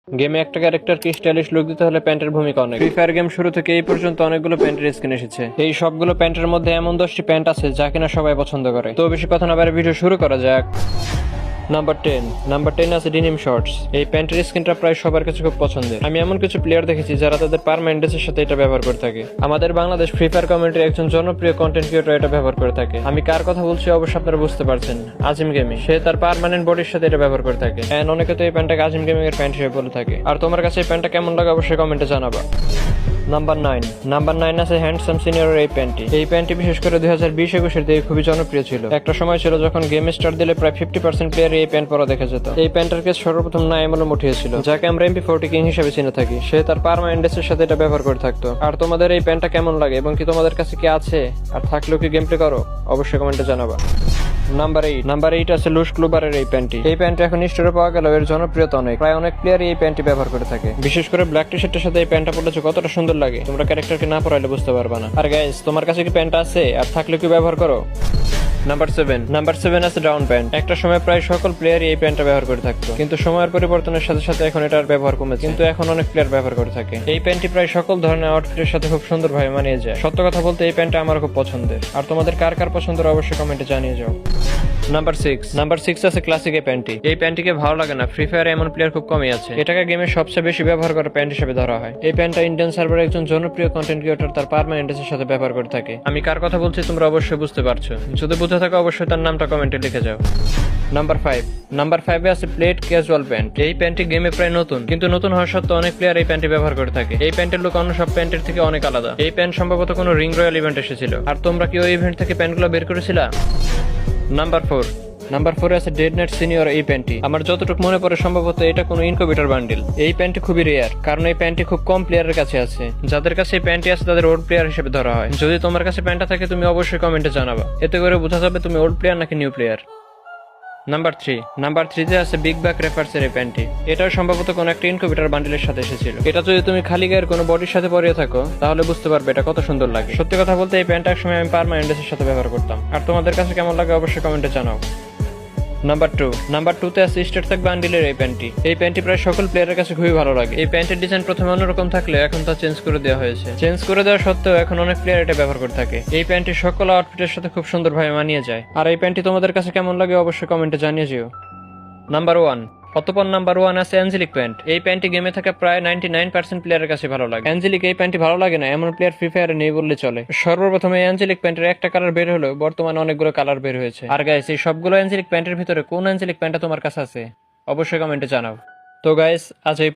গেমে একটা ক্যারেক্টারকে stylish look দিতে হলে প্যান্টের ভূমিকা অনেক। ফ্রি ফায়ার গেম শুরু থেকে এই পর্যন্ত অনেকগুলো প্যান্টের স্কিন এসেছে। এই সবগুলো প্যান্টের মধ্যে এমন 10টি প্যান্ট আছে যা কিনা সবাই পছন্দ করে। তো বেশি কথা না বাড়ে ভিডিও শুরু করা যাক। নাম্বার 10 আছে ডেনিম শর্টস। এই প্যান্টের স্কিনটা প্রায় সবার কাছে খুব পছন্দের। আমি এমন কিছু প্লেয়ার দেখেছি যারা তাদের পারমানেন্টের সাথে এটা ব্যবহার করে থাকে। আমাদের বাংলাদেশ ফ্রি ফায়ার কমিউনিটির একজন জনপ্রিয় কন্টেন্ট ক্রিয়েটর এটা ব্যবহার করে থাকে। আমি কার কথা বলছি অবশ্যই আপনারা বুঝতে পারছেন, আজিম গেমিং। সে তার পারমানেন্ট বডির সাথে এটা ব্যবহার করে থাকে। এন্ড অনেকে তো এই প্যান্টটাকে আজিম গেমিং এর প্যান্ট হিসেবে বলে থাকে। আর তোমার কাছে এই প্যান্টটা কেমন লাগে অবশ্যই কমেন্টে জানাবা। নাম্বার 9 আছে হ্যান্ডসাম সিনিয়রের এই প্যান্টটি। এই প্যান্টটি বিশেষ করে 2020-21 দিকে খুবই জনপ্রিয় ছিল। একটা সময় ছিল যখন গেম স্টার্ট দিলে প্রায় 50% প্লেয়ার এই প্যান্ট পরা দেখা যেত। এই প্যান্টের কেস সর্বপ্রথম নাইমুলম উঠিয়েছিল, যাকে আমরা MP40 কিং হিসেবে চিনে থাকি। সে তার পারমানেন্টের সাথে এটা ব্যবহার করে থাকতো। আর তোমাদের এই প্যান্টটা কেমন লাগে এবং কি তোমাদের কাছে কি আছে আর থাকলেও কি গেম প্লে করো অবশ্যই কমেন্টে জানাবা। নাম্বার 8 আছে লুশ ক্লুবারের এই প্যান্টটি। এই প্যান্ট এখন স্টোরে পাওয়া গেল, এর জনপ্রিয়তা অনেক। প্রায় অনেক প্লেয়ার এই প্যান্টটি ব্যবহার করে থাকে। বিশেষ করে ব্ল্যাক টি শার্টের সাথে এই প্যান্টটা পরলে কতটা সুন্দর লাগে তোমরা ক্যারেক্টারকে না পরাইলে বুঝতে পারবা না। আর গাইস, তোমার কাছে কি প্যান্ট আছে আর থাকলে কি ব্যবহার করো? নাম্বার 7 আছে ডাউন প্যান্ট। একটা সময় প্রায় সকল প্লেয়ারই এই প্যান্টটা ব্যবহার করে থাকতো, কিন্তু সময়ের পরিবর্তনের সাথে সাথে এখন এটার ব্যবহার কমেছে, কিন্তু এখন অনেক প্লেয়ার ব্যবহার করে থাকে। এই প্যান্টটি প্রায় সকল ধরনের আউটফিটের সাথে খুব সুন্দরভাবে মানিয়ে যায়। সত্য কথা বলতে এই প্যান্টটা আমার খুব পছন্দের। আর তোমাদের কার কার পছন্দের অবশ্যই কমেন্টে জানিয়ে যাও। নাম্বার 6 আছে ক্লাসিক এই প্যান্টটি। এই প্যান্টটিকে ভালো লাগে না, ফ্রি ফায়ারে এমন প্লেয়ার খুব কমই আছে। এটাকে গেমে সবচেয়ে বেশি ব্যবহার করা প্যান্ট হিসেবে ধরা হয়। এই প্যান্টটা ইন্ডিয়ান সার্ভারে একজন জনপ্রিয় কন্টেন্ট ক্রিয়েটর তার পারমানেন্টের সাথে ব্যবহার করে থাকে। আমি কার কথা বলছি তোমরা অবশ্যই বুঝতে পারছো। যদি বুঝে থাকো অবশ্যই তার নামটা কমেন্টে লিখে যাও। নাম্বার 5 আছে প্লেট ক্যাজুয়াল প্যান্ট। এই প্যান্টটি গেমে প্রায় নতুন, কিন্তু নতুন হওয়া সত্ত্বেও অনেক প্লেয়ার এই প্যান্টটি ব্যবহার করে থাকে। এই প্যান্টের লুক অন্য সব প্যান্টের থেকে অনেক আলাদা। এই প্যান্ট সম্ভবত কোনো রিং রয়্যাল ইভেন্ট এসেছিল। আর তোমরা কি ওই ইভেন্ট থেকে প্যান্টগুলো বের করেছিলা? নাম্বার 4 আছে ডেড নাইট সিনিয়র এই প্যান্টটি। আমার যতটুকু মনে পড়ে সম্ভবত এটা কোনো ইনকিউবেটর বান্ডিল। এই প্যান্টটি খুবই রেয়ার, কারণ এই প্যান্টটি খুব কম প্লেয়ারের কাছে আছে। যাদের কাছে এই প্যান্টটি আছে তাদের ওল্ড প্লেয়ার হিসেবে ধরা হয়। যদি তোমার কাছে প্যান্টটা থাকে তুমি অবশ্যই কমেন্টে জানাবা, এতে করে বোঝা যাবে তুমি ওল্ড প্লেয়ার নাকি নিউ প্লেয়ার। নাম্বার 3 আছে বিগ ব্যাক রেফার্সের এই প্যান্টটি। এটাও সম্ভবত কোনো একটা ইনকিউবেটর বান্ডিলের সাথে এসেছিল। এটা যদি তুমি খালি গায়ের কোনো বডির সাথে পরিয়ে থাকো তাহলে বুঝতে পারবে এটা কত সুন্দর লাগে। সত্যি কথা বলতে এই প্যান্টটা একসময় আমি পারমানেন্টের সাথে ব্যবহার করতাম। আর তোমাদের কাছে কেমন লাগে অবশ্যই কমেন্টে জানাও। নাম্বার 2 তে আছে স্টেট থাক বান্ডিলের এই প্যান্টটি। এই প্যান্টটি প্রায় সকল প্লেয়ারের কাছে খুবই ভালো লাগে। এই প্যান্টের ডিজাইন প্রথমে অন্যরকম থাকলে এখন তা চেঞ্জ করে দেওয়া হয়েছে। চেঞ্জ করে দেওয়া সত্ত্বেও এখন অনেক প্লেয়ার এটা ব্যবহার করে থাকে। এই প্যান্টটি সকল আউটফিটের সাথে খুব সুন্দরভাবে মানিয়ে যায়। আর এই প্যান্টটি তোমাদের কাছে কেমন লাগে অবশ্যই কমেন্টে জানিয়ে যেও। নাম্বার 1 আছে অ্যাঞ্জেলিক প্যান্ট। এই প্যান্টটি গেমে থাকা প্রায় 99% প্লেয়ারের কাছে ভালো লাগে। অ্যাঞ্জেলিক এই প্যান্টটি ভালো লাগে না এমন প্লেয়ার ফ্রি ফায়ারে নেই বললে চলে। সর্বপ্রথম এই অ্যাঞ্জেলিক প্যান্টের একটা কালার বের হলো, বর্তমানে অনেকগুলো কালার বের হয়েছে। আর গাইস, এই সবগুলো অ্যাঞ্জেলিক প্যান্টের ভিতরে কোন অ্যাঞ্জেলিক প্যান্টটা তোমার কাছে আছে অবশ্যই কমেন্টে জানাও। তো গাইস, আজ এই